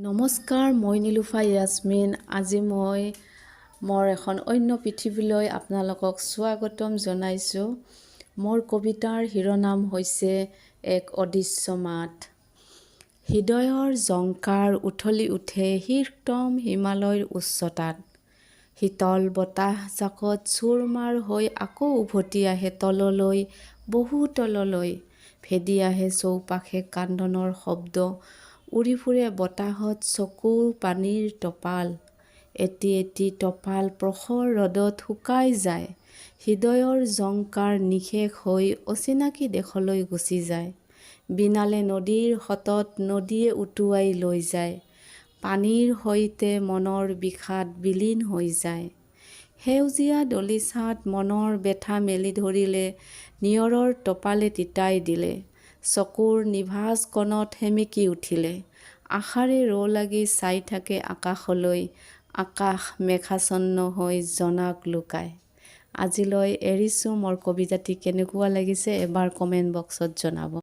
নমস্কাৰ, মই নীলোফা ইয়াছমিন। আজি মই মোৰ এখন অন্য পৃথিৱীলৈ আপোনালোকক স্বাগতম জনাইছোঁ। মোৰ কবিতাৰ শিৰোনাম হৈছে এক অদৃশ্য মাত। হৃদয়ৰ জংকাৰ উঠলি উঠে শীৰ্ষতম হিমালয়ৰ উচ্চতাত। শীতল বতাহজাকত চুৰমাৰ হৈ আকৌ উভতি আহে তললৈ, বহু তললৈ। ভেদি আহে চৌপাশে কান্দনৰ শব্দ, উৰি ফুৰে বতাহত চকুৰ পানীৰ টপাল। এটি এটি টপাল প্ৰখৰ ৰ'দত শুকাই যায়। হৃদয়ৰ জংকাৰ নিশেষ হৈ অচিনাকি দেশলৈ গুচি যায়। বিনালে নদীৰ সোঁতত নদীয়ে উটুৱাই লৈ যায়। পানীৰ সৈতে মনৰ বিষাদ বিলীন হৈ যায়। সেউজীয়া দলিচাত মনৰ বেথা মেলি ধৰিলে, নিয়ৰৰ টপালে তিতাই দিলে। চকুৰ নিভাঁজ কণত সেমেকি উঠিলে। আশাৰে ৰৌ লাগি চাই থাকে আকাশলৈ, আকাশ মেঘাচ্ছন্ন হৈ জোনাক লুকায়। আজিলৈ এৰিছোঁ। মোৰ কবিতাটি কেনেকুৱা লাগিছে এবাৰ কমেণ্ট বক্সত জনাব।